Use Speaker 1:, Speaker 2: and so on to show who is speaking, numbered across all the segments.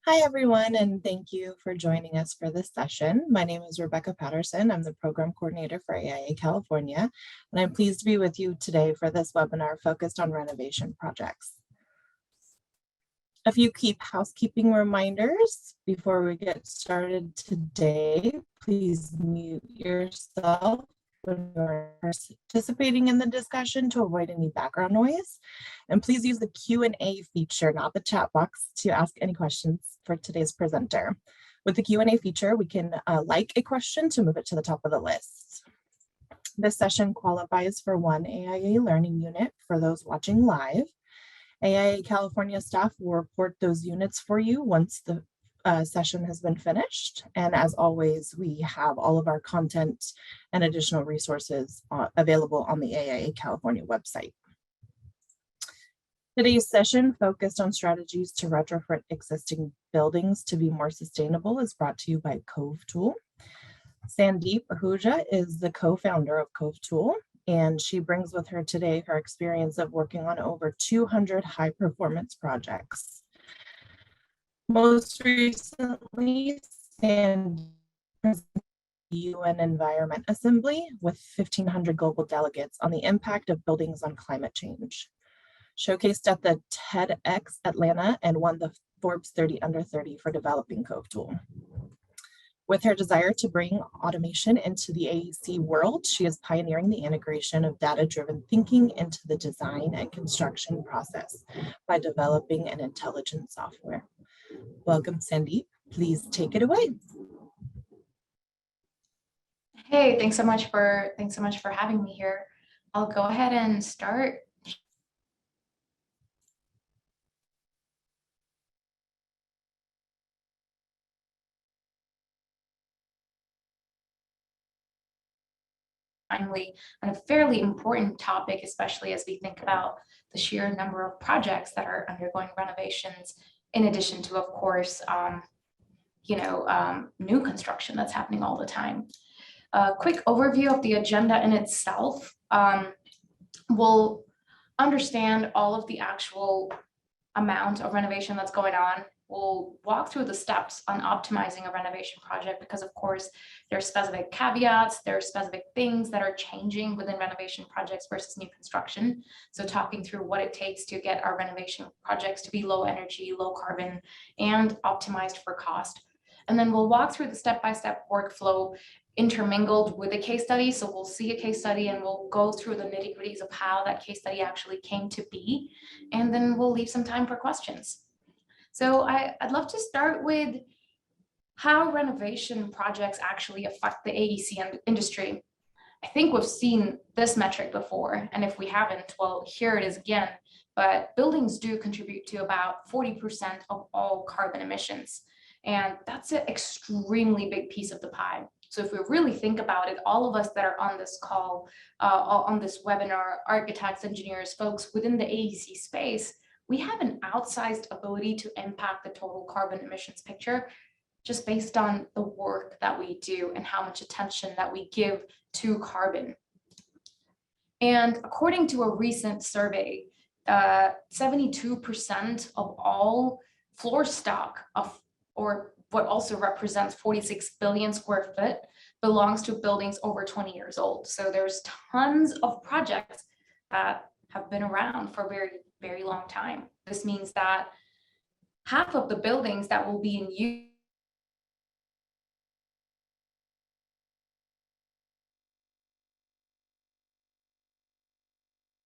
Speaker 1: Hi, everyone, and thank you for joining us for this session. My name is Rebecca Patterson. I'm the Program Coordinator for AIA California, and I'm pleased to be with you today for this webinar focused on renovation projects. A few key housekeeping reminders before we get started today. Please mute yourself when you're participating in the discussion to avoid any background noise. And please use the Q&A feature, not the chat box, to ask any questions for today's presenter. With the Q&A feature, we can like a question to move it to the top of the list. This session qualifies for one AIA Learning Unit for those watching live. AIA California staff will report those units for you once the session has been finished. And as always, we have all of our content and additional resources available on the AIA California website. Today's session focused on strategies to retrofit existing buildings to be more sustainable is brought to you by Cove Tool. Sandeep Ahuja is the co-founder of Cove Tool, and she brings with her today her experience of working on over 200 high-performance projects. Most recently, Sandeep presented the UN Environment Assembly with 1,500 global delegates on the impact of buildings on climate change. Showcased at the TEDx Atlanta and won the Forbes 30 Under 30 for developing Cove Tool. With her desire to bring automation into the AEC world, she is pioneering the integration of data-driven thinking into the design and construction process by developing an intelligent software. Welcome, Sandeep. Please take it away.
Speaker 2: Hey, thanks so much for having me here. I'll go ahead and start. Finally, on a fairly important topic, especially as we think about the sheer number of projects that are undergoing renovations, in addition to, of course, new construction that's happening all the time. A quick overview of the agenda in itself. We'll understand all of the actual amount of renovation that's going on. We'll walk through the steps on optimizing a renovation project because, of course, there are specific caveats, there are specific things that are changing within renovation projects versus new construction. So talking through what it takes to get our renovation projects to be low energy, low carbon, and optimized for cost. And then we'll walk through the step-by-step workflow intermingled with a case study. So we'll see a case study and we'll go through the nitty-gritties of how that case study actually came to be. And then we'll leave some time for questions. So I'd love to start with how renovation projects actually affect the AEC industry. I think we've seen this metric before, and if we haven't, well, here it is again. But buildings do contribute to about 40% of all carbon emissions. And that's an extremely big piece of the pie. So if we really think about it, all of us that are on this call, on this webinar, architects, engineers, folks within the AEC space, we have an outsized ability to impact the total carbon emissions picture just based on the work that we do and how much attention that we give to carbon. And according to a recent survey, 72% of all floor stock or what also represents 46 billion square foot belongs to buildings over 20 years old. So there's tons of projects that have been around for a very, very long time. This means that half of the buildings that will be in use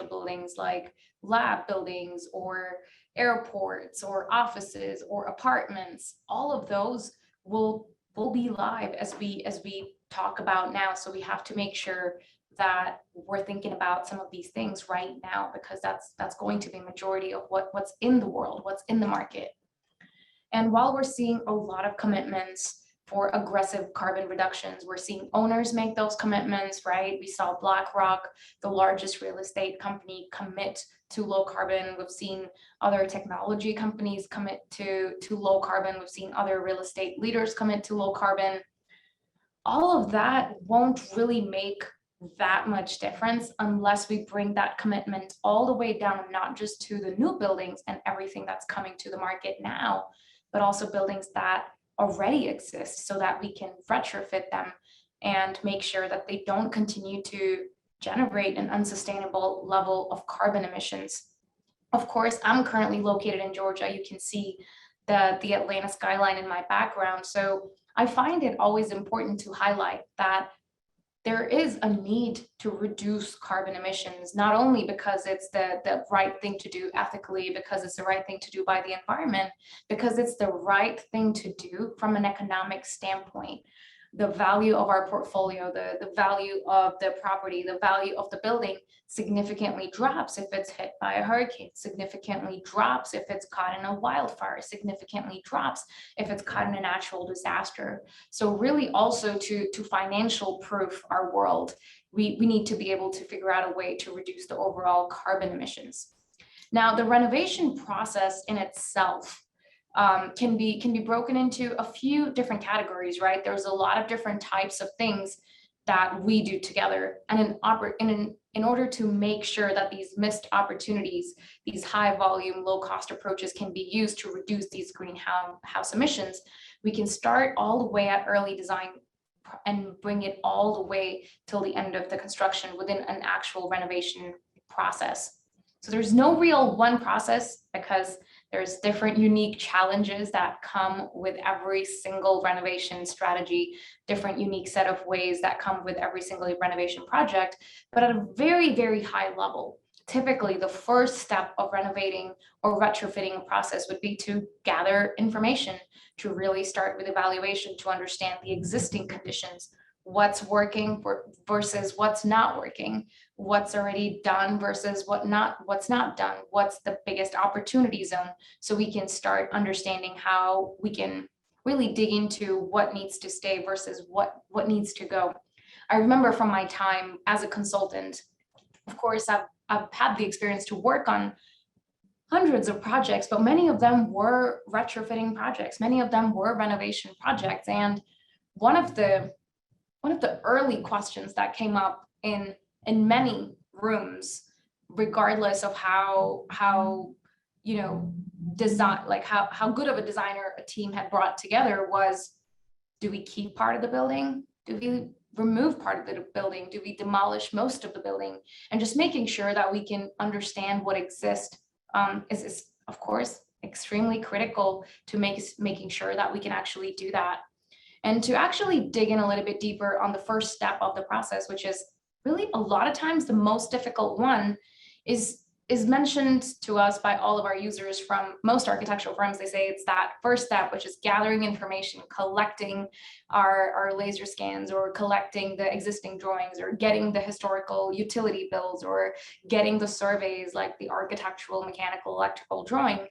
Speaker 2: buildings like lab buildings or airports or offices or apartments, all of those will be live as we talk about now. So we have to make sure that we're thinking about some of these things right now, because that's going to be a majority of what's in the world, what's in the market. And while we're seeing a lot of commitments for aggressive carbon reductions, we're seeing owners make those commitments, right? We saw BlackRock, the largest real estate company, commit to low carbon. We've seen other technology companies commit to low carbon. We've seen other real estate leaders commit to low carbon. All of that won't really make that much difference unless we bring that commitment all the way down, not just to the new buildings and everything that's coming to the market now, but also buildings that already exist so that we can retrofit them and make sure that they don't continue to generate an unsustainable level of carbon emissions. Of course, I'm currently located in Georgia. You can see the Atlanta skyline in my background. So I find it always important to highlight that there is a need to reduce carbon emissions, not only because it's the right thing to do ethically, because it's the right thing to do by the environment, because it's the right thing to do from an economic standpoint. The value of our portfolio, the value of the property, the value of the building significantly drops if it's hit by a hurricane, significantly drops if it's caught in a wildfire, significantly drops if it's caught in a natural disaster. So really also to financial proof our world, we need to be able to figure out a way to reduce the overall carbon emissions. Now, the renovation process in itself can be broken into a few different categories, right? There's a lot of different types of things that we do together. And in order to make sure that these missed opportunities, these high volume, low cost approaches can be used to reduce these greenhouse emissions, we can start all the way at early design and bring it all the way till the end of the construction within an actual renovation process. So there's no real one process because there's different unique challenges that come with every single renovation strategy, different unique set of ways that come with every single renovation project. But at a very, very high level, typically the first step of renovating or retrofitting a process would be to gather information, to really start with evaluation, to understand the existing conditions, what's working versus what's not working, what's already done versus what's not done, what's the biggest opportunity zone, so we can start understanding how we can really dig into what needs to stay versus what needs to go. I remember from my time as a consultant, of course, I've had the experience to work on hundreds of projects, but many of them were retrofitting projects, many of them were renovation projects. And one of the early questions that came up in many rooms, regardless of how design, like how good of a designer a team had brought together, was, do we keep part of the building? Do we remove part of the building? Do we demolish most of the building? And just making sure that we can understand what exists is of course extremely critical to making sure that we can actually do that. And to actually dig in a little bit deeper on the first step of the process, which is really a lot of times the most difficult one, is mentioned to us by all of our users from most architectural firms. They say it's that first step, which is gathering information, collecting our laser scans, or collecting the existing drawings, or getting the historical utility bills, or getting the surveys like the architectural, mechanical, electrical drawing,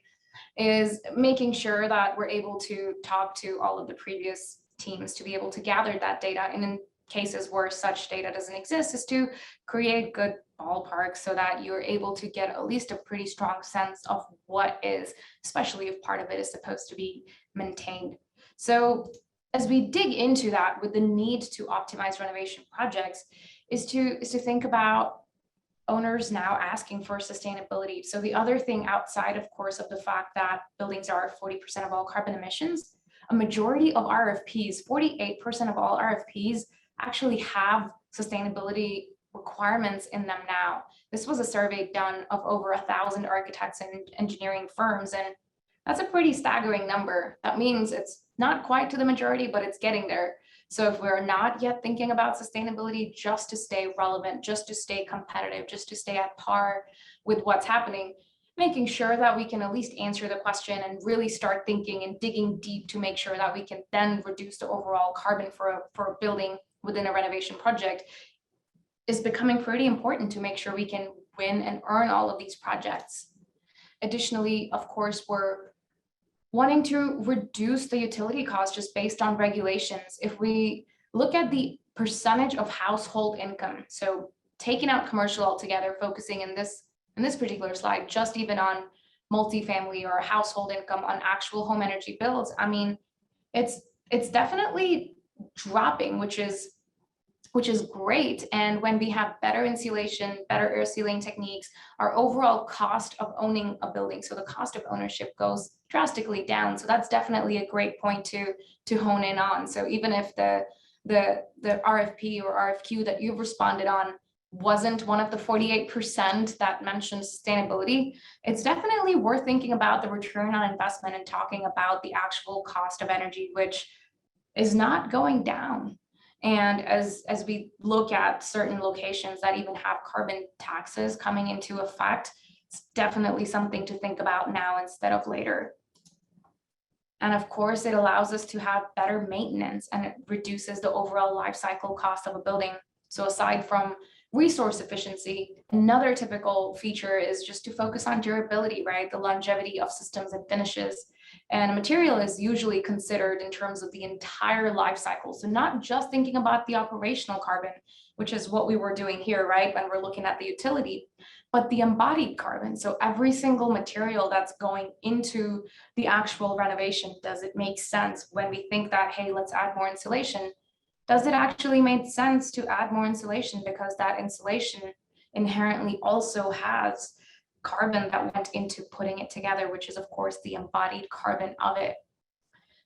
Speaker 2: is making sure that we're able to talk to all of the previous teams to be able to gather that data. And in cases where such data doesn't exist, is to create good ballparks so that you're able to get at least a pretty strong sense of what is, especially if part of it is supposed to be maintained. So as we dig into that, with the need to optimize renovation projects, is to think about owners now asking for sustainability. So the other thing, outside of course of the fact that buildings are 40% of all carbon emissions, a majority of RFPs, 48% of all RFPs actually have sustainability requirements in them now. This was a survey done of over 1,000 architects and engineering firms, and that's a pretty staggering number. That means it's not quite to the majority, but it's getting there. So if we're not yet thinking about sustainability just to stay relevant, just to stay competitive, just to stay at par with what's happening, making sure that we can at least answer the question and really start thinking and digging deep to make sure that we can then reduce the overall carbon for a building within a renovation project is becoming pretty important to make sure we can win and earn all of these projects. Additionally, of course, we're wanting to reduce the utility costs just based on regulations. If we look at the percentage of household income, so taking out commercial altogether, focusing in this particular slide, just even on multifamily or household income on actual home energy bills, I mean, it's definitely dropping, which is which is great. And when we have better insulation, better air sealing techniques, our overall cost of owning a building, so the cost of ownership goes drastically down. So that's definitely a great point to hone in on. So even if the RFP or RFQ that you've responded on wasn't one of the 48% that mentioned sustainability, it's definitely worth thinking about the return on investment and talking about the actual cost of energy, which is not going down. And as we look at certain locations that even have carbon taxes coming into effect, it's definitely something to think about now instead of later. And of course, it allows us to have better maintenance, and it reduces the overall life cycle cost of a building. So aside from resource efficiency, another typical feature is just to focus on durability, right? The longevity of systems and finishes. And material is usually considered in terms of the entire life cycle. So not just thinking about the operational carbon, which is what we were doing here, right? When we're looking at the utility, but the embodied carbon. So every single material that's going into the actual renovation, does it make sense when we think that, hey, let's add more insulation? Does it actually make sense to add more insulation, because that insulation inherently also has carbon that went into putting it together, which is of course the embodied carbon of it.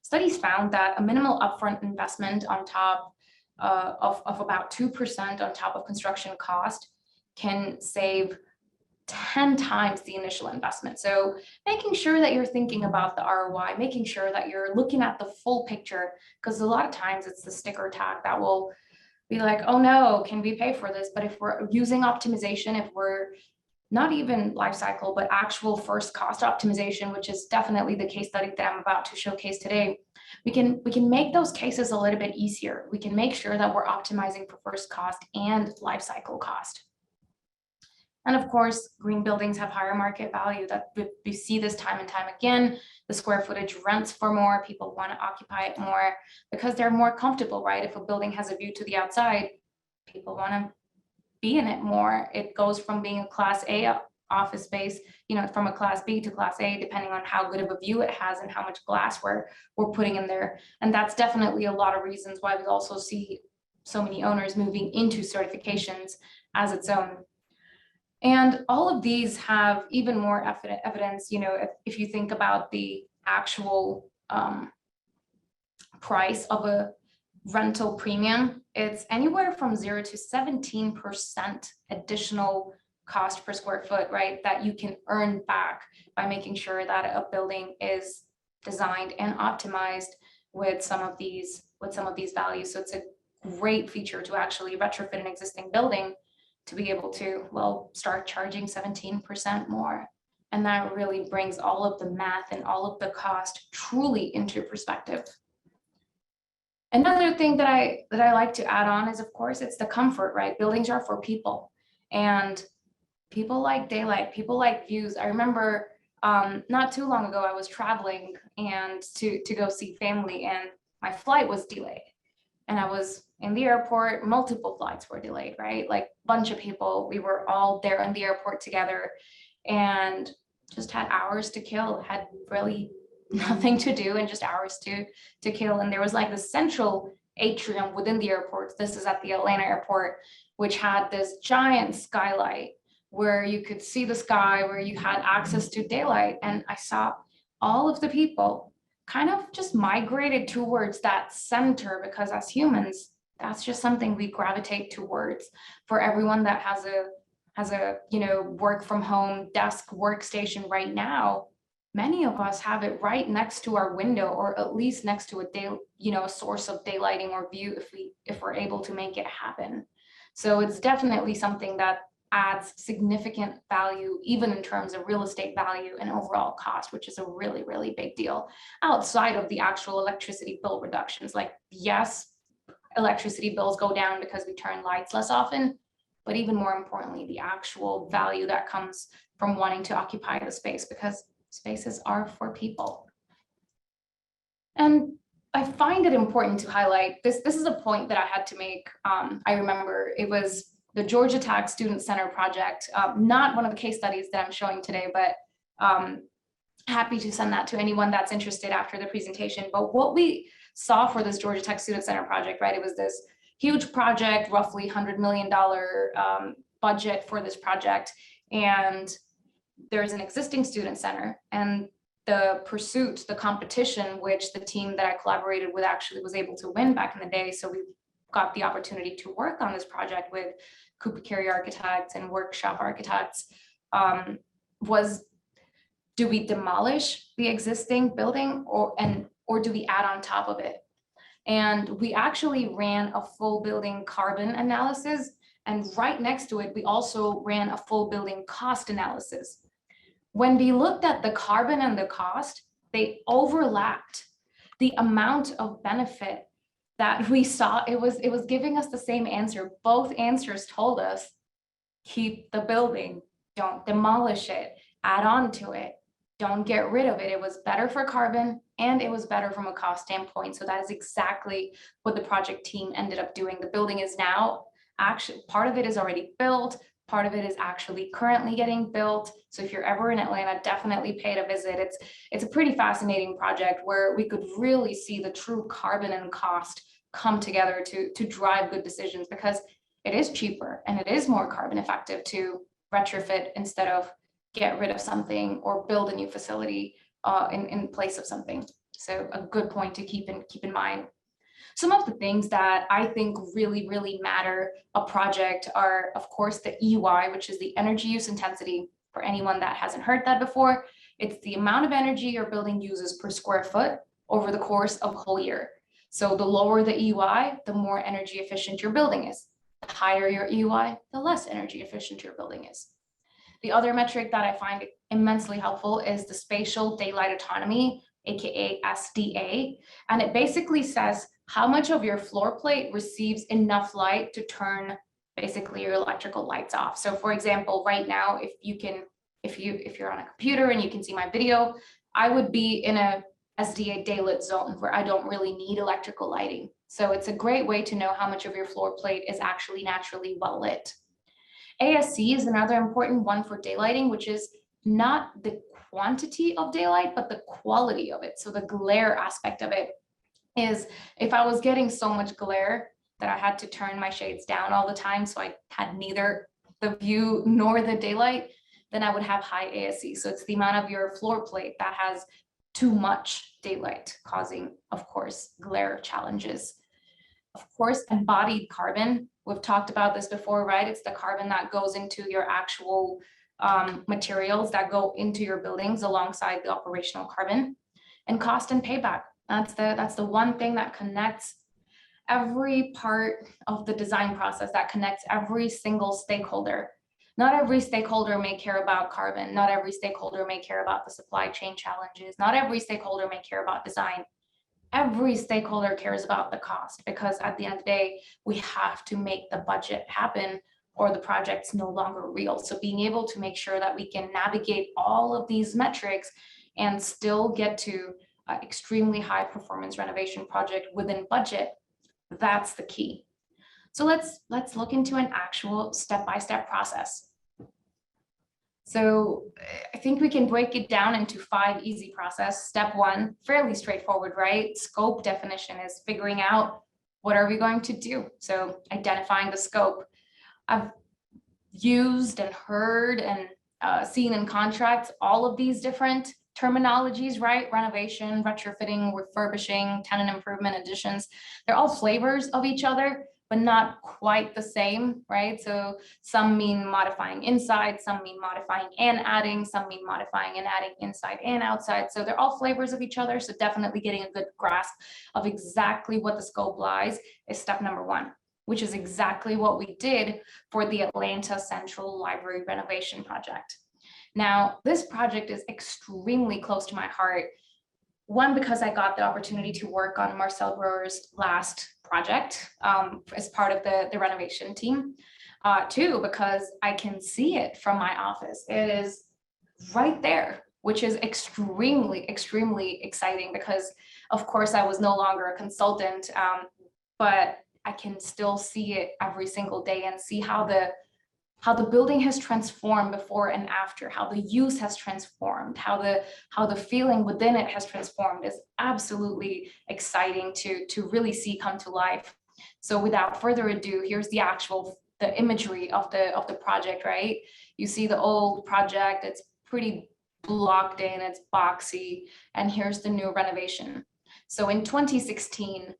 Speaker 2: Studies found that a minimal upfront investment on top of about 2% on top of construction cost can save 10 times the initial investment. So making sure that you're thinking about the ROI, making sure that you're looking at the full picture, because a lot of times it's the sticker tag that will be like, oh no, can we pay for this? But if we're using optimization, if we're not even life cycle, but actual first cost optimization, which is definitely the case study that I'm about to showcase today, we can make those cases a little bit easier. We can make sure that we're optimizing for first cost and life cycle cost. And of course, green buildings have higher market value. That we see this time and time again. The square footage rents for more, people want to occupy it more because they're more comfortable, right? If a building has a view to the outside, people want to be in it more. It goes from being a class A office space, from a class B to class A, depending on how good of a view it has and how much glass we're putting in there. And that's definitely a lot of reasons why we also see so many owners moving into certifications as its own. And all of these have even more evidence, if you think about the actual price of a rental premium, it's anywhere from 0 to 17% additional cost per square foot, right? That you can earn back by making sure that a building is designed and optimized with some of these values. So it's a great feature to actually retrofit an existing building to be able to, start charging 17% more. And that really brings all of the math and all of the cost truly into perspective. Another thing that I like to add on is, of course, it's the comfort, right? Buildings are for people, and people like daylight, people like views. I remember not too long ago, I was traveling and to go see family, and my flight was delayed. And I was in the airport, multiple flights were delayed, right? Like a bunch of people, we were all there in the airport together and just had hours to kill, had really nothing to do and just hours to kill. And there was like the central atrium within the airport. This is at the Atlanta airport, which had this giant skylight where you could see the sky, where you had access to daylight. And I saw all of the people kind of just migrated towards that center, because as humans, that's just something we gravitate towards. For everyone that has a work from home desk workstation right now, many of us have it right next to our window, or at least next to a source of daylighting or view if we're able to make it happen. So it's definitely something that adds significant value, even in terms of real estate value and overall cost, which is a really, really big deal outside of the actual electricity bill reductions. Like, yes, electricity bills go down because we turn lights less often, but even more importantly, the actual value that comes from wanting to occupy the space, because spaces are for people. And I find it important to highlight this. This is a point that I had to make. I remember it was the Georgia Tech Student Center project, not one of the case studies that I'm showing today, but happy to send that to anyone that's interested after the presentation. But what we saw for this Georgia Tech Student Center project, right, it was this huge project, roughly $100 million budget for this project. And there's an existing student center, and the pursuit, the competition, which the team that I collaborated with actually was able to win back in the day. So we got the opportunity to work on this project with Cooper Carey architects and workshop architects, was, do we demolish the existing building or do we add on top of it? And we actually ran a full building carbon analysis, and right next to it, we also ran a full building cost analysis. When we looked at the carbon and the cost, they overlapped. The amount of benefit that we saw, it was giving us the same answer. Both answers told us, keep the building, don't demolish it, add on to it, don't get rid of it. It was better for carbon and it was better from a cost standpoint. So that is exactly what the project team ended up doing. The building is now actually, part of it is already built, part of it is actually currently getting built. So if you're ever in Atlanta, definitely pay it a visit. It's a pretty fascinating project where we could really see the true carbon and cost come together to drive good decisions, because it is cheaper and it is more carbon effective to retrofit instead of get rid of something or build a new facility in place of something. So a good point to keep in mind. Some of the things that I think really matter a project are, of course, the EUI, which is the energy use intensity. For anyone that hasn't heard that before, it's the amount of energy your building uses per square foot over the course of a whole year. So the lower the EUI, the more energy efficient your building is. The higher your EUI, the less energy efficient your building is. The other metric that I find immensely helpful is the spatial daylight autonomy, aka SDA. And it basically says how much of your floor plate receives enough light to turn basically your electrical lights off. So for example, right now, if you're on a computer and you can see my video, I would be in a SDA daylit zone where I don't really need electrical lighting. So it's a great way to know how much of your floor plate is actually naturally well lit. ASC is another important one for daylighting, which is not the quantity of daylight, but the quality of it. So the glare aspect of it is, if I was getting so much glare that I had to turn my shades down all the time, so I had neither the view nor the daylight, then I would have high ASC. So it's the amount of your floor plate that has too much daylight, causing, of course, glare challenges. Of course, embodied carbon. We've talked about this before, right? It's the carbon that goes into your actual materials that go into your buildings alongside the operational carbon. And cost and payback. That's the one thing that connects every part of the design process, that connects every single stakeholder. Not every stakeholder may care about carbon. Not every stakeholder may care about the supply chain challenges. Not every stakeholder may care about design. Every stakeholder cares about the cost, because at the end of the day, we have to make the budget happen or the project's no longer real. So being able to make sure that we can navigate all of these metrics and still get to an extremely high performance renovation project within budget, that's the key. So let's look into an actual step-by-step process. So I think we can break it down into 5 easy process. Step 1, fairly straightforward, right? Scope definition is figuring out what are we going to do. So identifying the scope. I've used and heard and seen in contracts all of these different terminologies, right? Renovation, retrofitting, refurbishing, tenant improvement, additions. They're all flavors of each other, but not quite the same, right? So some mean modifying inside, some mean modifying and adding, some mean modifying and adding inside and outside. So they're all flavors of each other. So definitely getting a good grasp of exactly what the scope lies is step number 1, which is exactly what we did for the Atlanta Central Library renovation project. Now, this project is extremely close to my heart. 1, because I got the opportunity to work on Marcel Brewer's last project as part of the renovation team. 2, because I can see it from my office. It is right there, which is extremely exciting, because of course I was no longer a consultant, but I can still see it every single day and see how the building has transformed before and after, how the use has transformed, how the feeling within it has transformed is absolutely exciting to really see come to life. So without further ado, here's the imagery of the project, right? You see the old project, it's pretty blocked in, it's boxy, and here's the new renovation. So in 2016,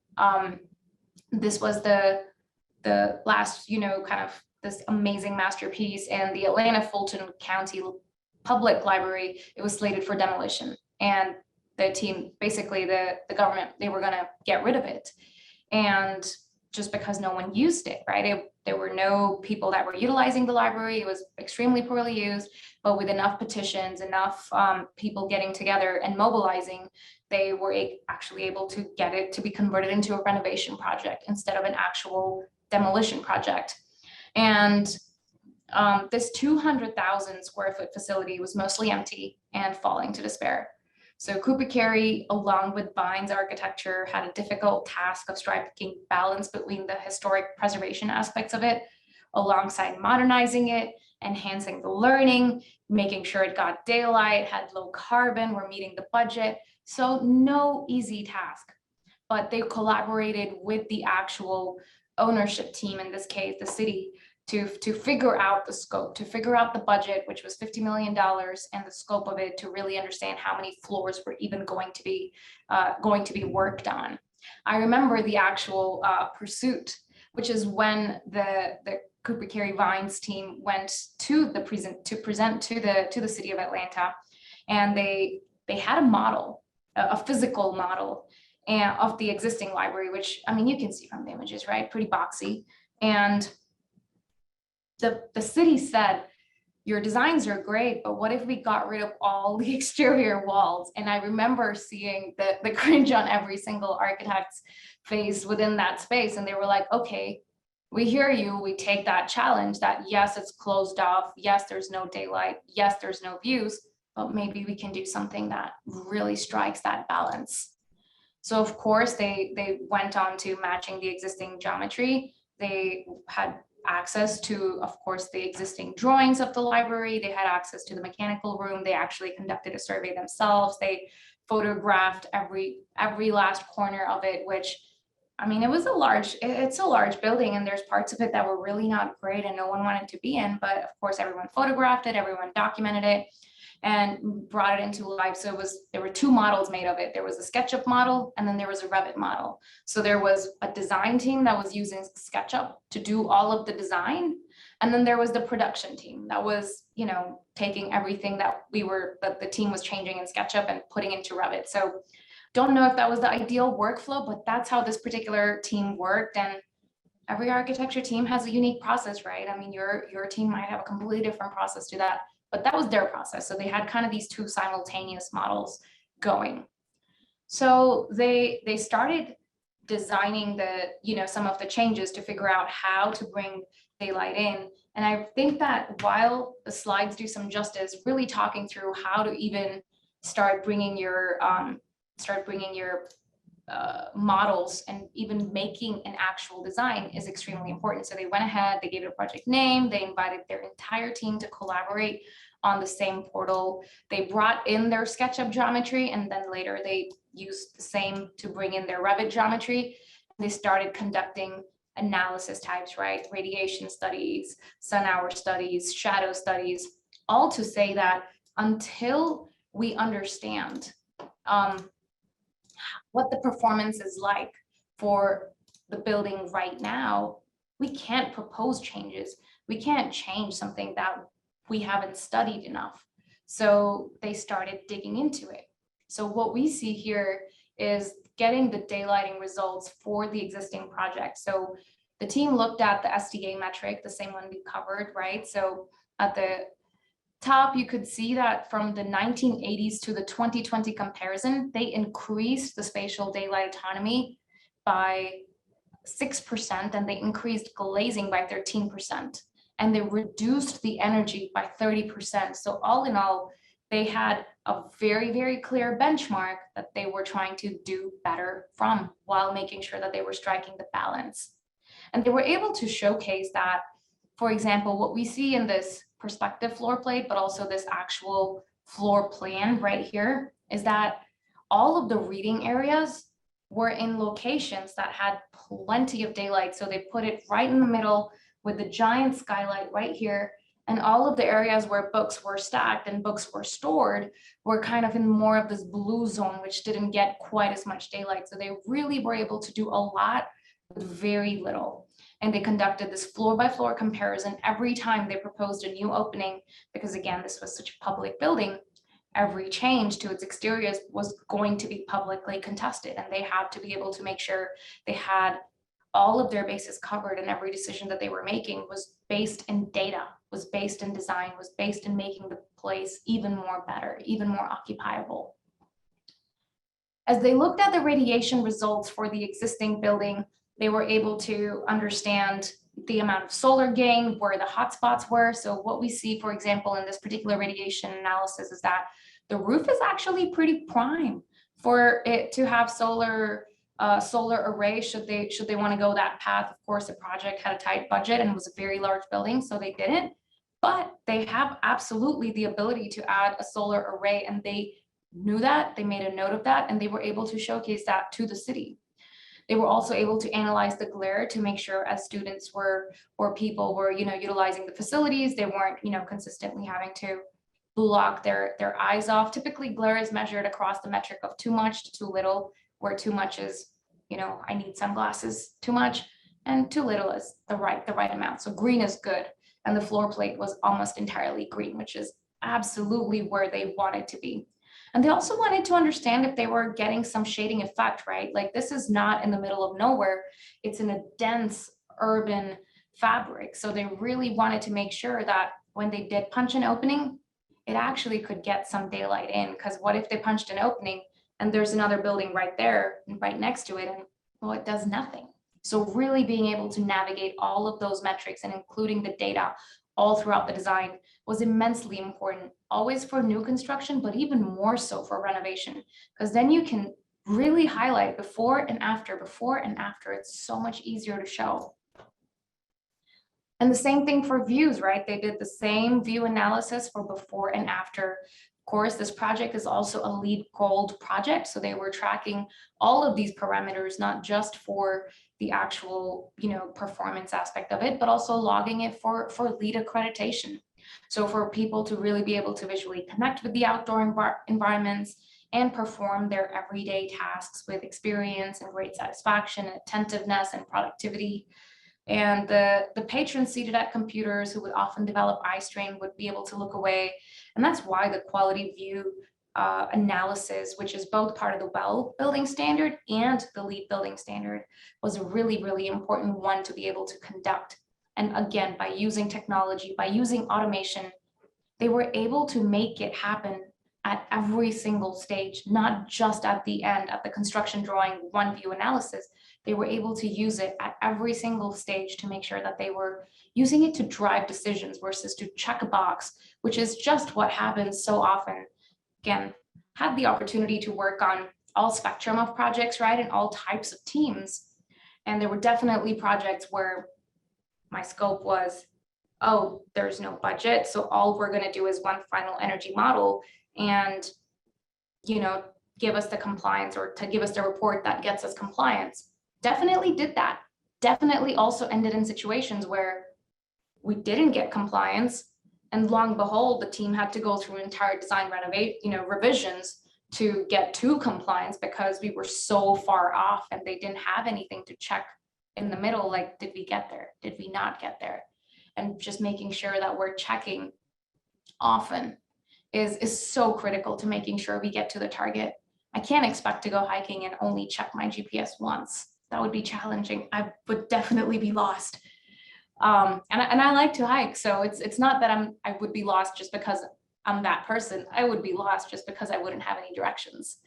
Speaker 2: this was the last, kind of this amazing masterpiece, and the Atlanta Fulton County Public Library, it was slated for demolition. And the team, basically the government, they were gonna get rid of it. And just because no one used it, right? There were no people that were utilizing the library. It was extremely poorly used, but with enough petitions, enough people getting together and mobilizing, they were actually able to get it to be converted into a renovation project instead of an actual demolition project. And this 200,000 square foot facility was mostly empty and falling to despair. So Cooper Carey, along with Vines Architecture, had a difficult task of striking balance between the historic preservation aspects of it, alongside modernizing it, enhancing the learning, making sure it got daylight, had low carbon, we're meeting the budget. So no easy task, but they collaborated with the actual ownership team, in this case, the city, to figure out the scope, to figure out the budget, which was $50 million, and the scope of it to really understand how many floors were even going to be worked on. I remember the actual pursuit, which is when the Cooper Carey Vines team went to present to the city of Atlanta, and they had a model, a physical model, and of the existing library, which, I mean, you can see from the images, right? Pretty boxy. And the city said, your designs are great, but what if we got rid of all the exterior walls? And I remember seeing the cringe on every single architect's face within that space. And they were like, okay, we hear you, we take that challenge that yes, it's closed off. Yes, there's no daylight. Yes, there's no views, but maybe we can do something that really strikes that balance. So of course, they went on to matching the existing geometry. They had access to, of course, the existing drawings of the library. They had access to the mechanical room. They actually conducted a survey themselves. They photographed every last corner of it, which, I mean, it's a large building, and there's parts of it that were really not great and no one wanted to be in, but of course everyone photographed it, everyone documented it and brought it into life. So there were two models made of it. There was a SketchUp model, and then there was a Revit model. So there was a design team that was using SketchUp to do all of the design. And then there was the production team that was, taking everything that the team was changing in SketchUp and putting into Revit. So don't know if that was the ideal workflow, but that's how this particular team worked. And every architecture team has a unique process, right? I mean, your team might have a completely different process to that, but that was their process. So they had kind of these two simultaneous models going. So they started designing some of the changes to figure out how to bring daylight in. And I think that while the slides do some justice, really talking through how to even start bringing your models and even making an actual design is extremely important. So they went ahead, they gave it a project name, they invited their entire team to collaborate on the same portal. They brought in their SketchUp geometry, and then later they used the same to bring in their Revit geometry. They started conducting analysis types, right? Radiation studies, sun hour studies, shadow studies, all to say that until we understand what the performance is like for the building right now, we can't propose changes. We can't change something that we haven't studied enough. So they started digging into it. So what we see here is getting the daylighting results for the existing project. So the team looked at the SDA metric, the same one we covered, right? So at the top, you could see that from the 1980s to the 2020 comparison, they increased the spatial daylight autonomy by 6%, and they increased glazing by 13%, and they reduced the energy by 30%. So all in all, they had a very, very clear benchmark that they were trying to do better from, while making sure that they were striking the balance. And they were able to showcase that, for example, what we see in this perspective floor plate, but also this actual floor plan right here, is that all of the reading areas were in locations that had plenty of daylight. So they put it right in the middle with the giant skylight right here. And all of the areas where books were stacked and books were stored were kind of in more of this blue zone, which didn't get quite as much daylight. So they really were able to do a lot with very little. And they conducted this floor by floor comparison every time they proposed a new opening, because again, this was such a public building. Every change to its exteriors was going to be publicly contested, and they had to be able to make sure they had all of their bases covered, and every decision that they were making was based in data, was based in design, was based in making the place even more better, even more occupiable. As they looked at the radiation results for the existing building, they were able to understand the amount of solar gain, where the hotspots were. So what we see, for example, in this particular radiation analysis is that the roof is actually pretty prime for it to have solar array should they want to go that path. Of course, the project had a tight budget and was a very large building, so they didn't. But they have absolutely the ability to add a solar array, and they knew that, they made a note of that, and they were able to showcase that to the city. They were also able to analyze the glare to make sure as students were, or people were, utilizing the facilities, they weren't, consistently having to block their eyes off. Typically, glare is measured across the metric of too much to too little, where too much is, I need sunglasses too much, and too little is the right amount. So green is good. And the floor plate was almost entirely green, which is absolutely where they wanted to be. And they also wanted to understand if they were getting some shading effect, right? Like, this is not in the middle of nowhere. It's in a dense urban fabric. So they really wanted to make sure that when they did punch an opening, it actually could get some daylight in. Because what if they punched an opening and there's another building right there, right next to it, and well, it does nothing. So really being able to navigate all of those metrics and including the data all throughout the design was immensely important, always for new construction, but even more so for renovation, because then you can really highlight before and after, before and after. It's so much easier to show. And the same thing for views, right? They did the same view analysis for before and after. Of course, this project is also a LEED Gold project, so they were tracking all of these parameters, not just for the actual, performance aspect of it, but also logging it for LEED accreditation. So for people to really be able to visually connect with the outdoor environments and perform their everyday tasks with experience and great satisfaction, attentiveness, and productivity. And the patrons seated at computers who would often develop eye strain would be able to look away. And that's why the quality view analysis, which is both part of the WELL building standard and the LEED building standard, was a really, really important one to be able to conduct. And again, by using technology, by using automation, they were able to make it happen at every single stage, not just at the end, at the construction drawing one view analysis. They were able to use it at every single stage to make sure that they were using it to drive decisions versus to check a box, which is just what happens so often. Again, had the opportunity to work on all spectrum of projects, right, and all types of teams. And there were definitely projects where my scope was, oh, there's no budget, so all we're going to do is one final energy model and, give us the compliance, or to give us the report that gets us compliance. Definitely did that. Definitely also ended in situations where we didn't get compliance, and long and behold, the team had to go through entire design revisions to get to compliance, because we were so far off and they didn't have anything to check in the middle. Like, did we get there? Did we not get there? And just making sure that we're checking often is so critical to making sure we get to the target. I can't expect to go hiking and only check my GPS once. That would be challenging. I would definitely be lost. And I like to hike, so it's not that I would be lost just because I'm that person. I would be lost just because I wouldn't have any directions.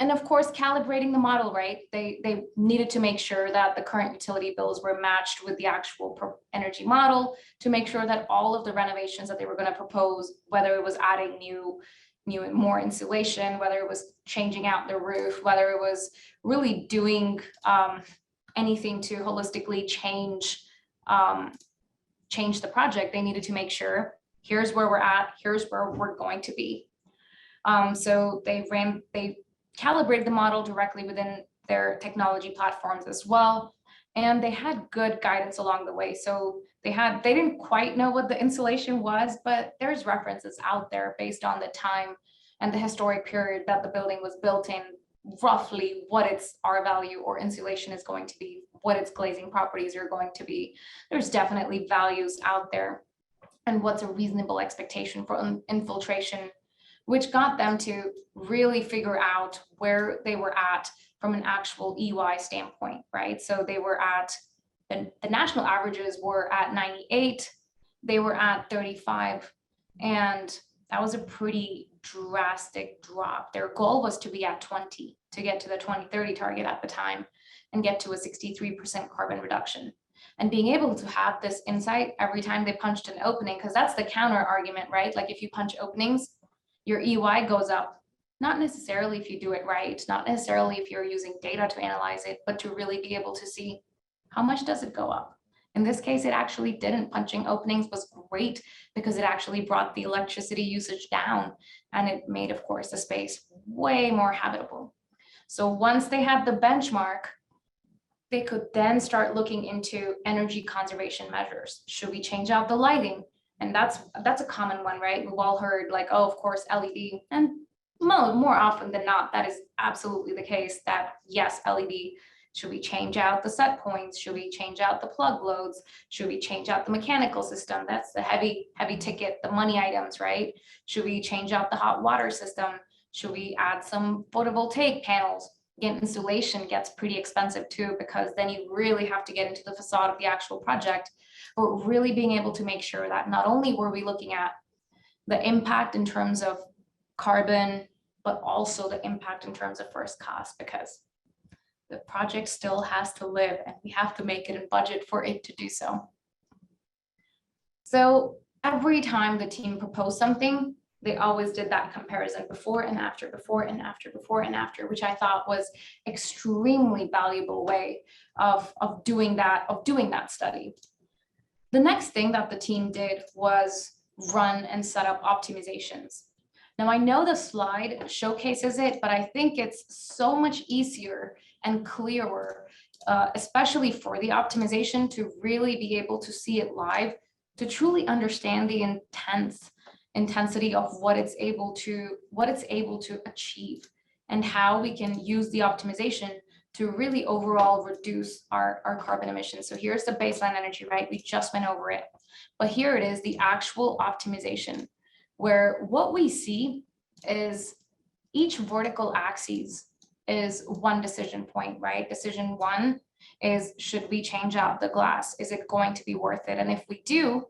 Speaker 2: And of course, calibrating the model, right? They needed to make sure that the current utility bills were matched with the actual energy model, to make sure that all of the renovations that they were going to propose, whether it was adding new and more insulation, whether it was changing out the roof, whether it was really doing anything to holistically change the project, they needed to make sure, here's where we're at, here's where we're going to be. So they calibrated the model directly within their technology platforms as well. And they had good guidance along the way. So they didn't quite know what the insulation was, but there's references out there based on the time and the historic period that the building was built in, roughly what its R value or insulation is going to be, what its glazing properties are going to be. There's definitely values out there and what's a reasonable expectation for infiltration, which got them to really figure out where they were at from an actual EY standpoint, right? So they were at, the national averages were at 98, they were at 35, and that was a pretty drastic drop. Their goal was to be at 20 to get to the 2030 target at the time and get to a 63% carbon reduction. And being able to have this insight every time they punched an opening, because that's the counter argument, right? Like if you punch openings, your EY goes up. Not necessarily if you do it right, not necessarily if you're using data to analyze it, but to really be able to see how much does it go up. In this case, it actually didn't. Punching openings was great because it actually brought the electricity usage down, and it made, of course, the space way more habitable. So once they had the benchmark, they could then start looking into energy conservation measures. Should we change out the lighting? And that's a common one, right? We've all heard like, oh, of course, LED. And more often than not, that is absolutely the case, that yes, LED. Should we change out the set points? Should we change out the plug loads? Should we change out the mechanical system? That's the heavy ticket, the money items, right? Should we change out the hot water system? Should we add some photovoltaic panels? Again, installation gets pretty expensive too, because then you really have to get into the facade of the actual project. But really being able to make sure that not only were we looking at the impact in terms of carbon, but also the impact in terms of first cost, because the project still has to live and we have to make it and budget for it to do so. So every time the team proposed something, they always did that comparison before and after, before and after, before and after, which I thought was extremely valuable way of doing that study. The next thing that the team did was run and set up optimizations. Now I know the slide showcases it, but I think it's so much easier and clearer, especially for the optimization, to really be able to see it live, to truly understand the intensity of what it's able to achieve, and how we can use the optimization to really overall reduce our carbon emissions. So here's the baseline energy, right? We just went over it, but here it is, the actual optimization, where what we see is each vertical axis is one decision point, right? Decision one is, should we change out the glass? Is it going to be worth it? And if we do,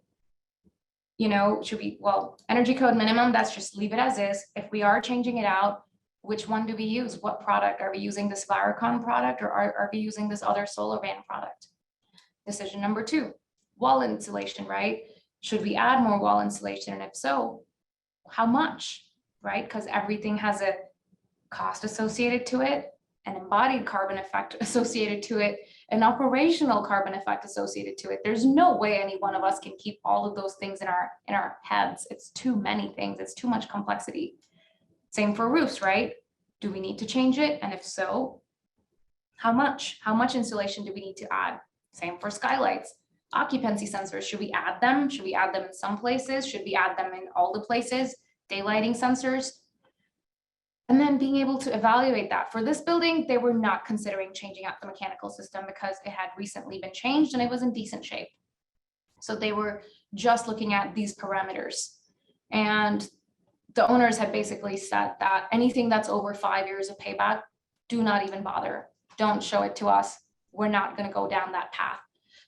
Speaker 2: should we, well, energy code minimum, that's just leave it as is. If we are changing it out, which one do we use? What product? Are we using this Viracon product, or are we using this other solar van product? Decision number two, wall insulation, right? Should we add more wall insulation? And if so, how much, right? Because everything has a cost associated to it, an embodied carbon effect associated to it, an operational carbon effect associated to it. There's no way any one of us can keep all of those things in our heads. It's too many things. It's too much complexity. Same for roofs, right? Do we need to change it? And if so, how much? How much insulation do we need to add? Same for skylights. Occupancy sensors, should we add them? Should we add them in some places? Should we add them in all the places? Daylighting sensors. And then being able to evaluate that. For this building, they were not considering changing out the mechanical system because it had recently been changed and it was in decent shape. So they were just looking at these parameters. And the owners had basically said that anything that's over 5 years of payback, do not even bother. Don't show it to us. We're not going to go down that path.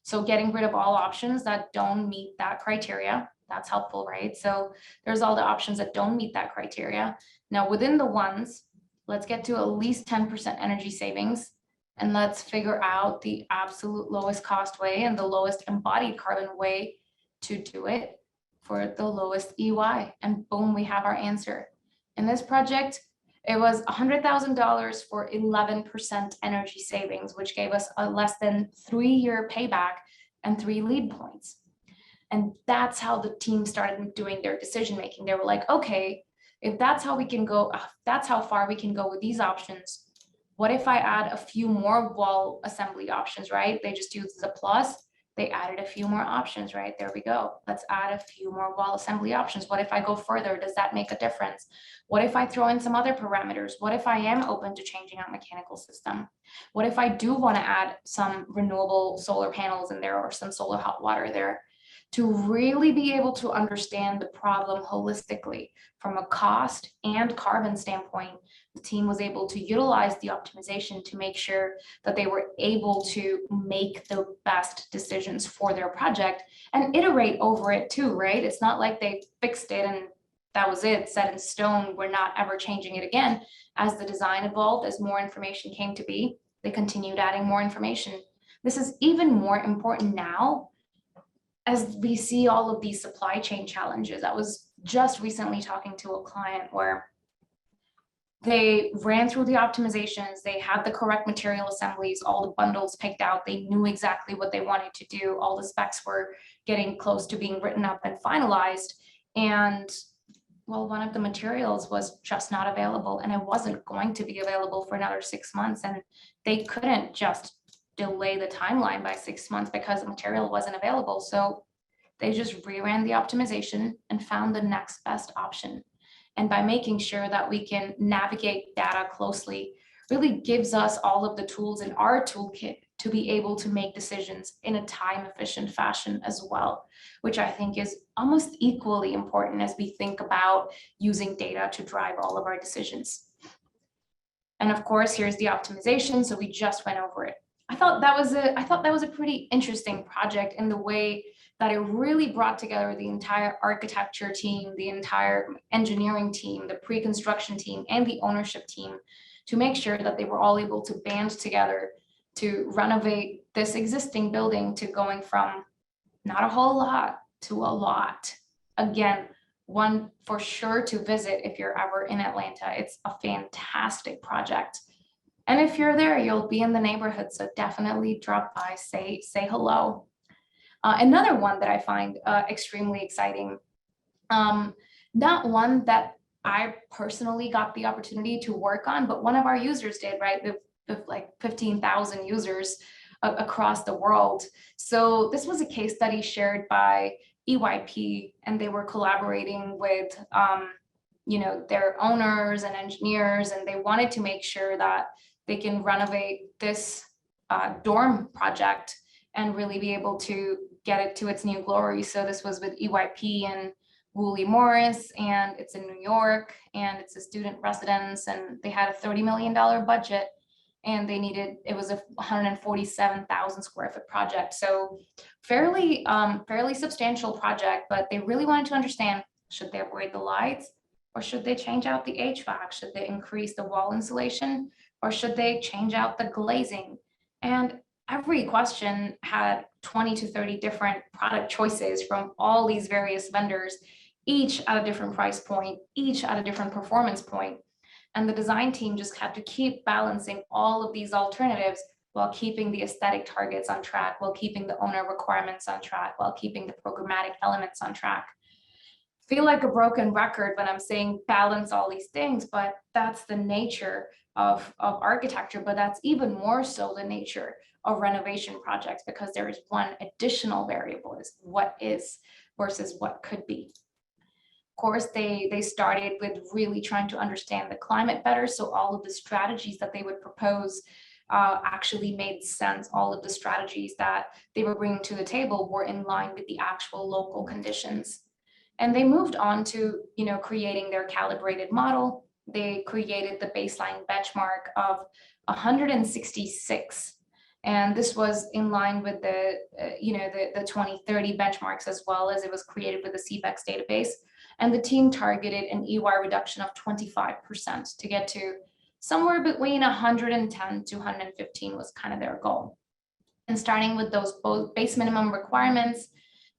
Speaker 2: So getting rid of all options that don't meet that criteria, that's helpful, right? So there's all the options that don't meet that criteria. Now within the ones, let's get to at least 10% energy savings, and let's figure out the absolute lowest cost way and the lowest embodied carbon way to do it for the lowest EY. And boom, we have our answer. In this project, it was $100,000 for 11% energy savings, which gave us a less than 3-year payback and 3 lead points. And that's how the team started doing their decision making. They were like, okay, If that's how we can go, that's how far we can go with these options. What if I add a few more wall assembly options, right? They just used the plus. They added a few more options, right? There we go. Let's add a few more wall assembly options. What if I go further? Does that make a difference? What if I throw in some other parameters? What if I am open to changing out mechanical system? What if I do want to add some renewable solar panels in there or some solar hot water there? To really be able to understand the problem holistically from a cost and carbon standpoint, the team was able to utilize the optimization to make sure that they were able to make the best decisions for their project and iterate over it too, right? It's not like they fixed it and that was it, set in stone, we're not ever changing it again. As the design evolved, as more information came to be, they continued adding more information. This is even more important now as we see all of these supply chain challenges. I was just recently talking to a client where they ran through the optimizations, they had the correct material assemblies, all the bundles picked out, they knew exactly what they wanted to do, all the specs were getting close to being written up and finalized. And well, one of the materials was just not available and it wasn't going to be available for another 6 months. And they couldn't just delay the timeline by 6 months because the material wasn't available. So they just reran the optimization and found the next best option. And by making sure that we can navigate data closely, really gives us all of the tools in our toolkit to be able to make decisions in a time efficient fashion as well, which I think is almost equally important as we think about using data to drive all of our decisions. And of course, here's the optimization. So we just went over it. I thought that was a pretty interesting project in the way that it really brought together the entire architecture team, the entire engineering team, the pre-construction team, and the ownership team to make sure that they were all able to band together to renovate this existing building to going from not a whole lot to a lot. Again, one for sure to visit if you're ever in Atlanta. It's a fantastic project. And if you're there, you'll be in the neighborhood. So definitely drop by, say hello. Another one that I find extremely exciting, not one that I personally got the opportunity to work on, but one of our users did, right? With like 15,000 users across the world. So this was a case study shared by EYP, and they were collaborating with their owners and engineers, and they wanted to make sure that they can renovate this dorm project and really be able to get it to its new glory. So this was with EYP and Woolley Morris, and it's in New York, and it's a student residence, and they had a $30 million budget, and it was a 147,000 square foot project. So fairly substantial project, but they really wanted to understand, should they upgrade the lights, or should they change out the HVAC? Should they increase the wall insulation, or should they change out the glazing? And every question had 20 to 30 different product choices from all these various vendors, each at a different price point, each at a different performance point. And the design team just had to keep balancing all of these alternatives while keeping the aesthetic targets on track, while keeping the owner requirements on track, while keeping the programmatic elements on track. Feel like a broken record when I'm saying balance all these things, but that's the nature of architecture, but that's even more so the nature of renovation projects, because there is one additional variable, is what is versus what could be. Of course, they started with really trying to understand the climate better. So all of the strategies that they would propose actually made sense. All of the strategies that they were bringing to the table were in line with the actual local conditions. And they moved on to, creating their calibrated model. They created the baseline benchmark of 166. And this was in line with the 2030 benchmarks, as well as it was created with the CBEX database. And the team targeted an EY reduction of 25% to get to somewhere between 110 to 115 was kind of their goal. And starting with those both base minimum requirements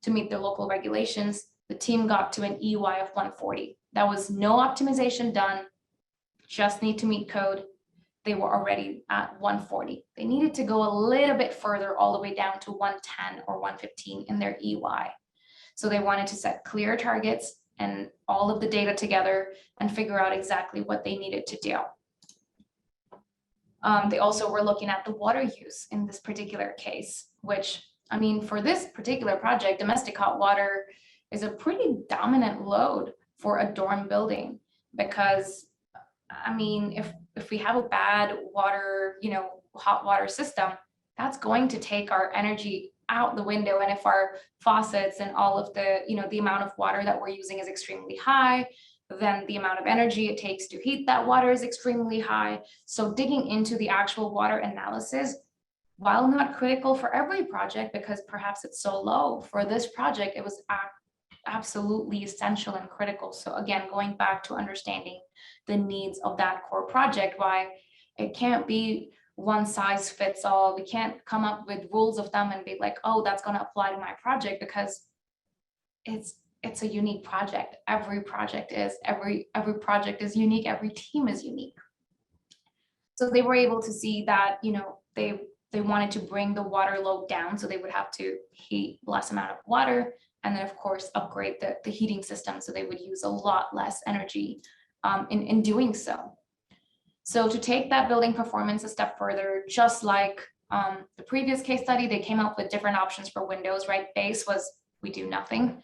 Speaker 2: to meet the local regulations, the team got to an EY of 140. That was no optimization done, just need to meet code. They were already at 140. They needed to go a little bit further, all the way down to 110 or 115 in their EY. So they wanted to set clear targets, and all of the data together and figure out exactly what they needed to do. They also were looking at the water use in this particular case, which, I mean, for this particular project, domestic hot water is a pretty dominant load for a dorm building, because, I mean, if we have a bad water, hot water system, that's going to take our energy out the window. And if our faucets and all of the, the amount of water that we're using is extremely high, then the amount of energy it takes to heat that water is extremely high. So digging into the actual water analysis, while not critical for every project, because perhaps it's so low, for this project, it was absolutely essential and critical. So again, going back to understanding the needs of that core project, why it can't be one size fits all. We can't come up with rules of thumb and be like, oh, that's going to apply to my project, because it's a unique project. Every project is, every project is unique. Every team is unique. So they were able to see that, they wanted to bring the water load down, so they would have to heat less amount of water, and then of course upgrade the heating system, so they would use a lot less energy in doing so. So to take that building performance a step further, just like the previous case study, they came up with different options for windows, right? Base was, we do nothing.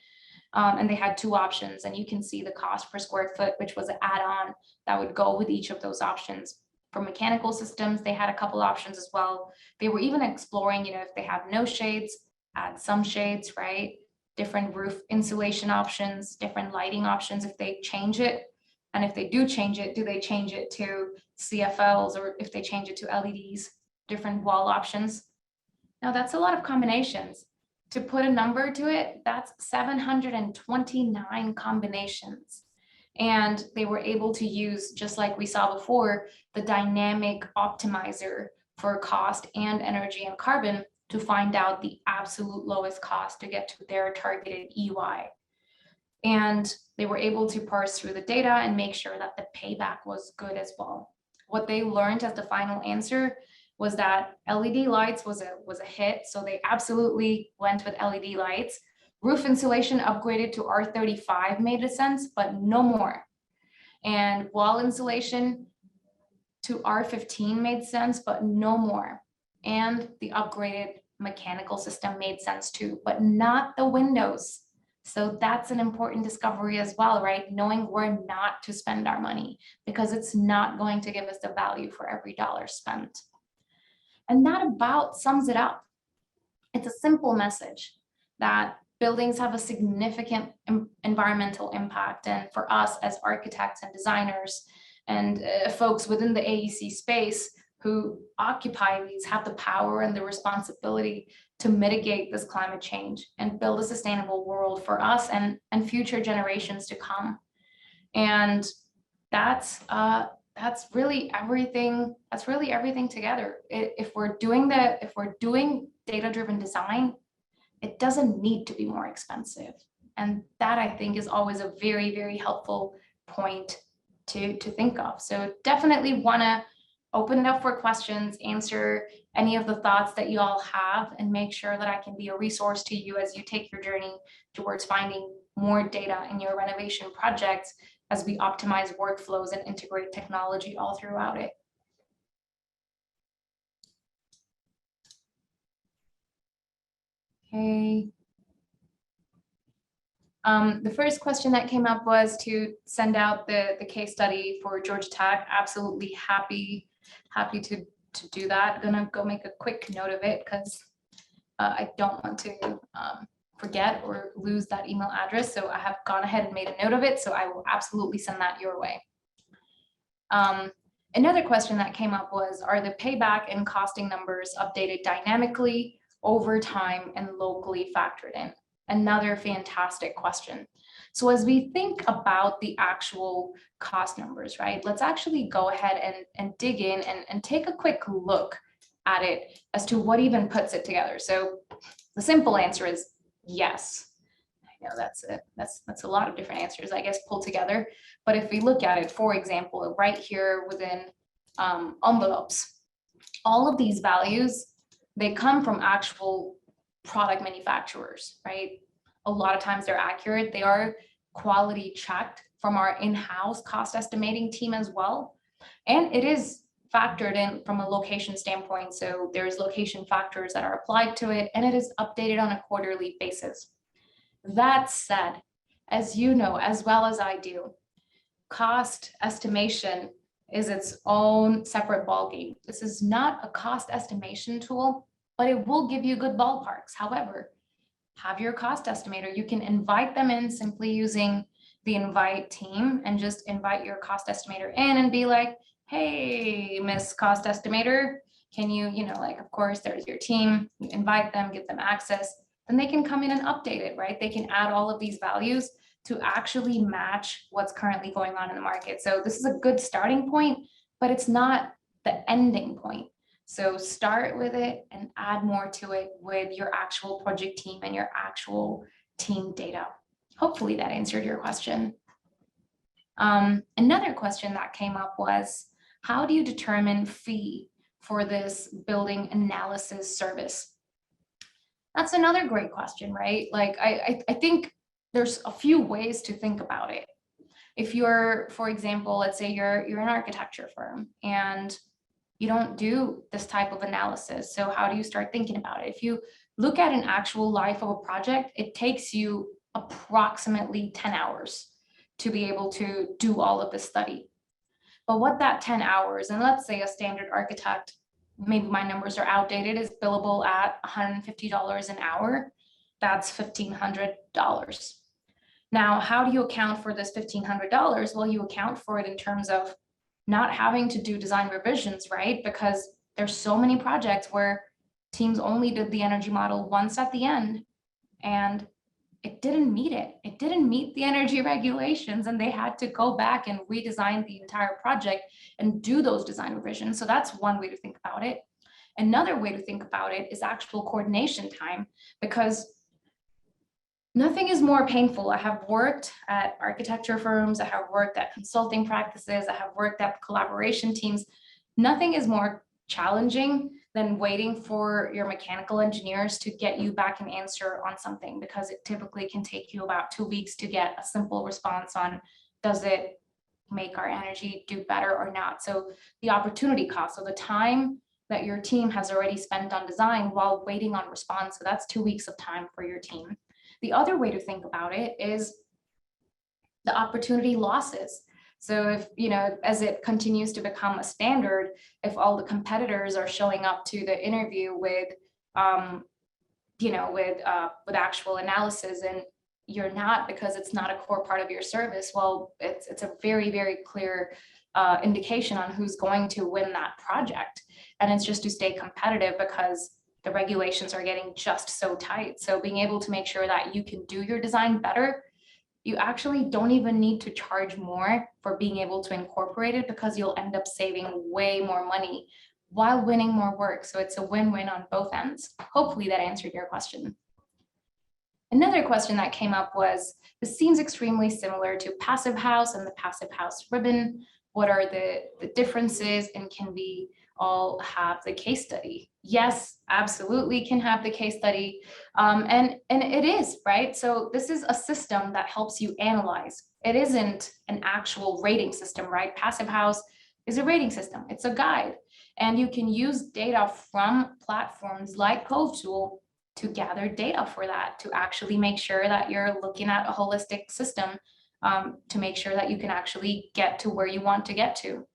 Speaker 2: And they had two options, and you can see the cost per square foot, which was an add-on that would go with each of those options. For mechanical systems, they had a couple options as well. They were even exploring, if they have no shades, add some shades, right? Different roof insulation options, different lighting options if they change it. And if they do change it, do they change it to CFLs, or if they change it to LEDs, different wall options? Now that's a lot of combinations. To put a number to it, that's 729 combinations. And they were able to use, just like we saw before, the dynamic optimizer for cost and energy and carbon to find out the absolute lowest cost to get to their targeted EY. And they were able to parse through the data and make sure that the payback was good as well. What they learned as the final answer was that LED lights was a hit. So they absolutely went with LED lights. Roof insulation upgraded to R35 made a sense, but no more. And wall insulation to R15 made sense, but no more. And the upgraded mechanical system made sense too, but not the windows. So that's an important discovery as well, right? Knowing where not to spend our money, because it's not going to give us the value for every dollar spent. And that about sums it up. It's a simple message that buildings have a significant environmental impact. And for us as architects and designers and folks within the AEC space who occupy these, have the power and the responsibility to mitigate this climate change and build a sustainable world for us and future generations to come. And that's really everything. That's really everything together. If we're doing data-driven design, it doesn't need to be more expensive. And that, I think, is always a very, very helpful point to think of. So definitely want to open it up for questions, answer any of the thoughts that you all have, and make sure that I can be a resource to you as you take your journey towards finding more data in your renovation projects as we optimize workflows and integrate technology all throughout it. Okay. The first question that came up was to send out the case study for Georgia Tech. Absolutely happy to do that. Gonna go make a quick note of it because I don't want to forget or lose that email address. So I have gone ahead and made a note of it. So I will absolutely send that your way. Another question that came up was, are the payback and costing numbers updated dynamically over time and locally factored in? Another fantastic question. So as we think about the actual cost numbers, right, let's actually go ahead and dig in and take a quick look at it as to what even puts it together. So the simple answer is yes. I know that's a lot of different answers, I guess, pulled together. But if we look at it, for example, right here within envelopes, all of these values, they come from actual product manufacturers, right? A lot of times they're accurate. They are quality checked from our in-house cost estimating team as well. And it is factored in from a location standpoint. So there's location factors that are applied to it, and it is updated on a quarterly basis. That said, as you know, as well as I do, cost estimation is its own separate ballgame. This is not a cost estimation tool, but it will give you good ballparks. However, have your cost estimator. You can invite them in simply using the invite team and just invite your cost estimator in and be like, hey, Miss Cost Estimator, can you, like, of course, there's your team, you invite them, give them access, then they can come in and update it, right? They can add all of these values to actually match what's currently going on in the market. So this is a good starting point, but it's not the ending point. So start with it and add more to it with your actual project team and your actual team data. Hopefully that answered your question. Another question that came up was, how do you determine fee for this building analysis service? That's another great question, right? Like, I think there's a few ways to think about it. If you're, for example, let's say you're an architecture firm and you don't do this type of analysis. So how do you start thinking about it? If you look at an actual life of a project, it takes you approximately 10 hours to be able to do all of this study. But what that 10 hours, and let's say a standard architect, maybe my numbers are outdated, is billable at $150 an hour, that's $1,500. Now, how do you account for this $1,500? Well, you account for it in terms of not having to do design revisions, right? Because there's so many projects where teams only did the energy model once at the end and it didn't meet it. It didn't meet the energy regulations and they had to go back and redesign the entire project and do those design revisions. So that's one way to think about it. Another way to think about it is actual coordination time, because nothing is more painful. I have worked at architecture firms, I have worked at consulting practices, I have worked at collaboration teams. Nothing is more challenging than waiting for your mechanical engineers to get you back an answer on something, because it typically can take you about 2 weeks to get a simple response on, does it make our energy do better or not? So the opportunity cost, so the time that your team has already spent on design while waiting on response, so that's 2 weeks of time for your team. The other way to think about it is the opportunity losses. So if, as it continues to become a standard, if all the competitors are showing up to the interview with, with actual analysis and you're not, because it's not a core part of your service, well, it's a very, very clear indication on who's going to win that project. And it's just to stay competitive because the regulations are getting just so tight. So being able to make sure that you can do your design better, you actually don't even need to charge more for being able to incorporate it, because you'll end up saving way more money while winning more work. So it's a win-win on both ends. Hopefully that answered your question. Another question that came up was, this seems extremely similar to Passive House and the Passive House ribbon. What are the differences, and can we all have the case study? Yes, absolutely can have the case study. And it is, right? So this is a system that helps you analyze. It isn't an actual rating system, right? Passive House is a rating system. It's a guide. And you can use data from platforms like CoveTool to gather data for that, to actually make sure that you're looking at a holistic system, to make sure that you can actually get to where you want to get to.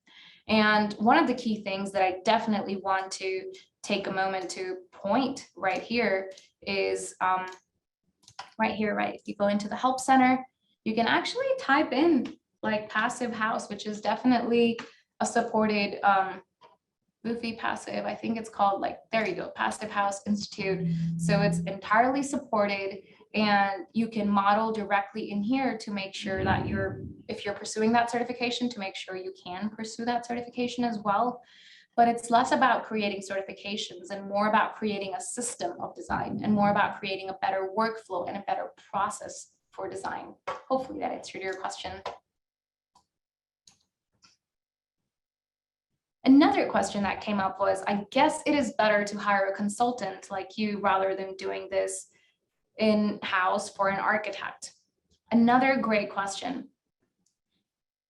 Speaker 2: And one of the key things that I definitely want to take a moment to point right here is right here, right? If you go into the Help Center, you can actually type in like Passive House, which is definitely a supported Boofy Passive. I think it's called, like, there you go, Passive House Institute. So it's entirely supported, and you can model directly in here to make sure that if you're pursuing that certification, to make sure you can pursue that certification as well. But it's less about creating certifications and more about creating a system of design, and more about creating a better workflow and a better process for design. Hopefully that answered your question. Another question that came up was, I guess it is better to hire a consultant like you rather than doing this in-house for an architect. Another great question.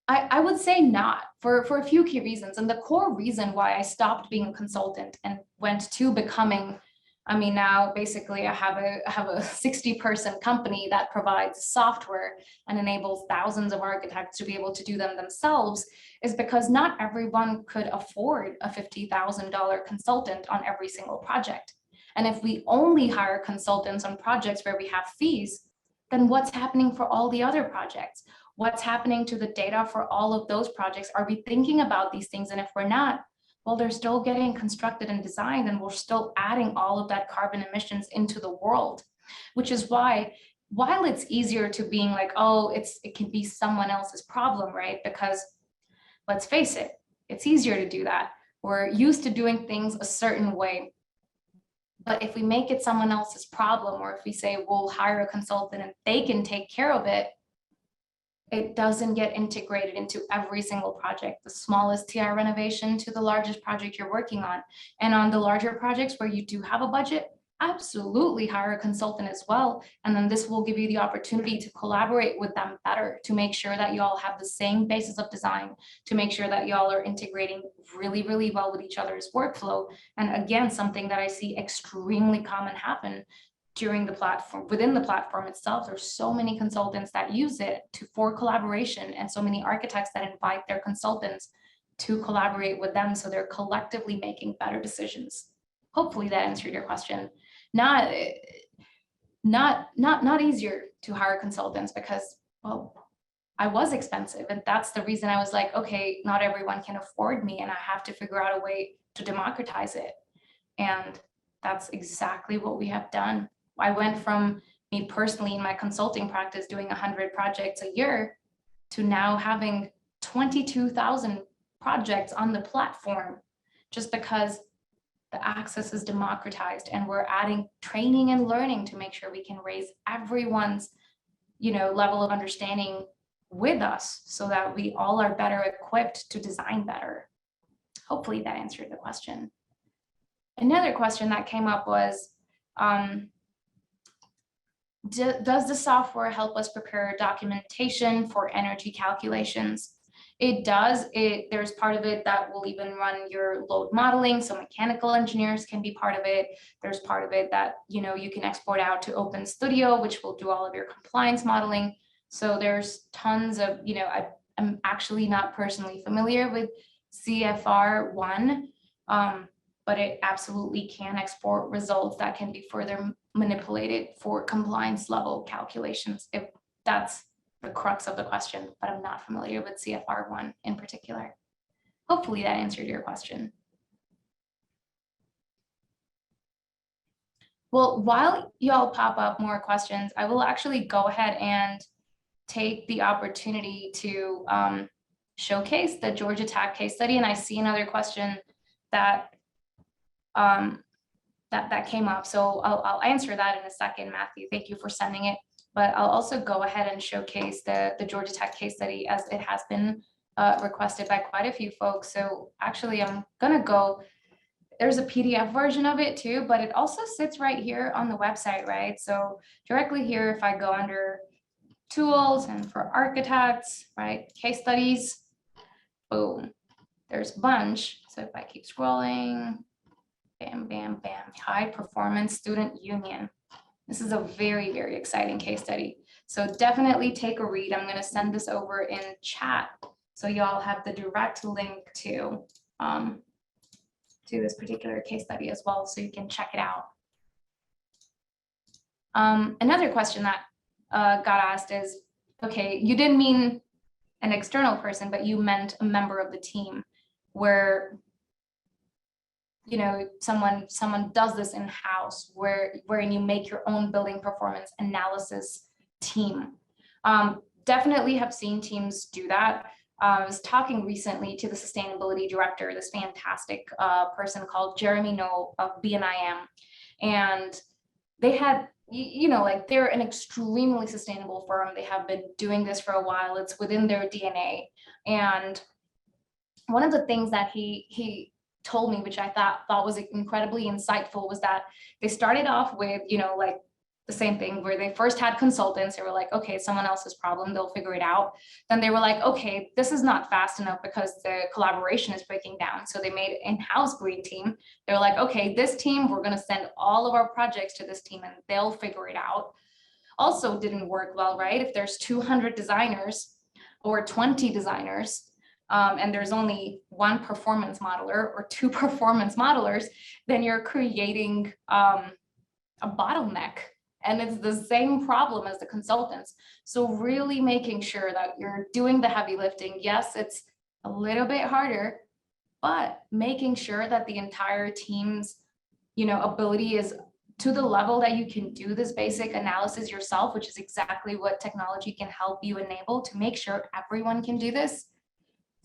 Speaker 2: I would say not, for a few key reasons. And the core reason why I stopped being a consultant and went to becoming, I mean, now basically I have a 60-person company that provides software and enables thousands of architects to be able to do them themselves, is because not everyone could afford a $50,000 consultant on every single project. And if we only hire consultants on projects where we have fees, then what's happening for all the other projects? What's happening to the data for all of those projects? Are we thinking about these things? And if we're not, well, they're still getting constructed and designed, and we're still adding all of that carbon emissions into the world, which is why, while it's easier to being like, oh, it can be someone else's problem, right? Because let's face it, it's easier to do that. We're used to doing things a certain way. But if we make it someone else's problem, or if we say we'll hire a consultant and they can take care of it, it doesn't get integrated into every single project, the smallest TI renovation to the largest project you're working on. And on the larger projects where you do have a budget, absolutely hire a consultant as well. And then this will give you the opportunity to collaborate with them better, to make sure that you all have the same basis of design, to make sure that y'all are integrating really, really well with each other's workflow. And again, something that I see extremely common happen during the platform, within the platform itself. There's so many consultants that use it for collaboration, and so many architects that invite their consultants to collaborate with them, so they're collectively making better decisions. Hopefully that answered your question. Not easier to hire consultants because, well, I was expensive, and that's the reason I was like, okay, not everyone can afford me, and I have to figure out a way to democratize it. And that's exactly what we have done. I went from me personally in my consulting practice doing 100 projects a year to now having 22,000 projects on the platform, just because the access is democratized, and we're adding training and learning to make sure we can raise everyone's, level of understanding with us, so that we all are better equipped to design better. Hopefully that answered the question. Another question that came up was, does the software help us prepare documentation for energy calculations? It does. There's part of it that will even run your load modeling, so mechanical engineers can be part of it. There's part of it that you can export out to Open Studio, which will do all of your compliance modeling. So there's tons of, I'm actually not personally familiar with CFR1, but it absolutely can export results that can be further manipulated for compliance level calculations, if that's the crux of the question, but I'm not familiar with CFR1 in particular. Hopefully that answered your question. Well, while y'all pop up more questions, I will actually go ahead and take the opportunity to showcase the Georgia Tech case study. And I see another question that that came up. So I'll answer that in a second, Matthew. Thank you for sending it. But I'll also go ahead and showcase the Georgia Tech case study, as it has been requested by quite a few folks. So actually, I'm gonna go, there's a PDF version of it too, but it also sits right here on the website, right? So directly here, if I go under tools and for architects, right, case studies, boom, there's a bunch. So if I keep scrolling, bam, bam, bam, high performance student union. This is a very, very exciting case study. So definitely take a read. I'm going to send this over in chat, so y'all have the direct link to this particular case study as well, so you can check it out. Another question that got asked is, okay, you didn't mean an external person, but you meant a member of the team, where someone does this in-house, wherein you make your own building performance analysis team. Definitely have seen teams do that. I was talking recently to the sustainability director, this fantastic person called Jeremy Noel of BNIM, and they had, they're an extremely sustainable firm. They have been doing this for a while. It's within their DNA. And one of the things that he told me, which I thought was incredibly insightful, was that they started off with, the same thing where they first had consultants. They were like, okay, someone else's problem, they'll figure it out. Then they were like, okay, this is not fast enough because the collaboration is breaking down. So they made an in-house green team. They're like, okay, this team, we're going to send all of our projects to this team and they'll figure it out. Also didn't work well, right? If there's 200 designers or 20 designers, and there's only one performance modeler or two performance modelers, then you're creating a bottleneck. And it's the same problem as the consultants. So really making sure that you're doing the heavy lifting. Yes, it's a little bit harder, but making sure that the entire team's, ability is to the level that you can do this basic analysis yourself, which is exactly what technology can help you enable to make sure everyone can do this.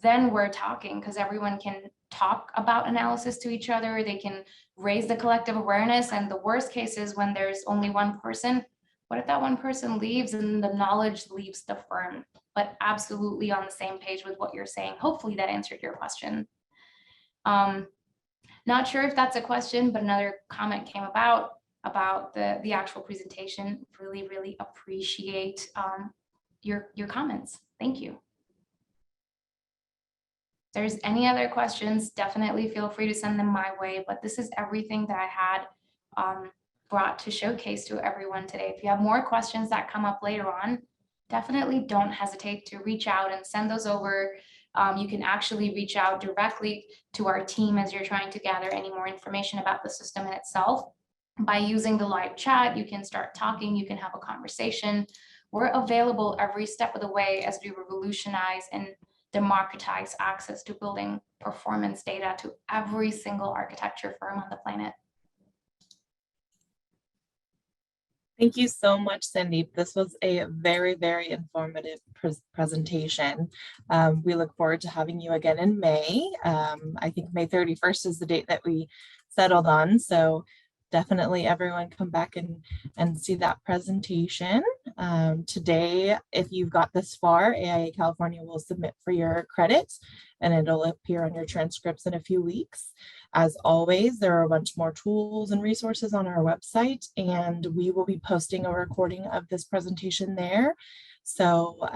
Speaker 2: Then we're talking, because everyone can talk about analysis to each other. They can raise the collective awareness. And the worst case is when there's only one person, what if that one person leaves and the knowledge leaves the firm? But absolutely on the same page with what you're saying. Hopefully that answered your question. Not sure if that's a question, but another comment came about the actual presentation. Really, really appreciate your comments. Thank you. If there's any other questions, definitely feel free to send them my way, but this is everything that I had brought to showcase to everyone today. If you have more questions that come up later on, definitely don't hesitate to reach out and send those over. You can actually reach out directly to our team as you're trying to gather any more information about the system in itself. By using the live chat, you can start talking, you can have a conversation. We're available every step of the way as we revolutionize and democratize access to building performance data to every single architecture firm on the planet.
Speaker 1: Thank you so much, Sandeep. This was a very, very informative presentation. We look forward to having you again in May. I think May 31st is the date that we settled on. So definitely everyone come back and see that presentation. Today, if you've got this far, AIA California will submit for your credits and it'll appear on your transcripts in a few weeks. As always, there are a bunch more tools and resources on our website, and we will be posting a recording of this presentation there. So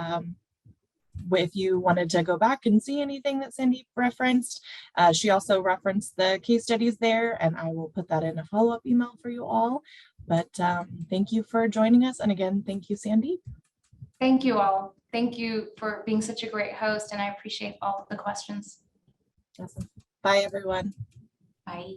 Speaker 1: if you wanted to go back and see anything that Sandeep referenced, she also referenced the case studies there, and I will put that in a follow-up email for you all. But thank you for joining us. And again, thank you, Sandeep.
Speaker 2: Thank you all. Thank you for being such a great host, and I appreciate all of the questions.
Speaker 1: Awesome. Bye, everyone.
Speaker 2: Bye.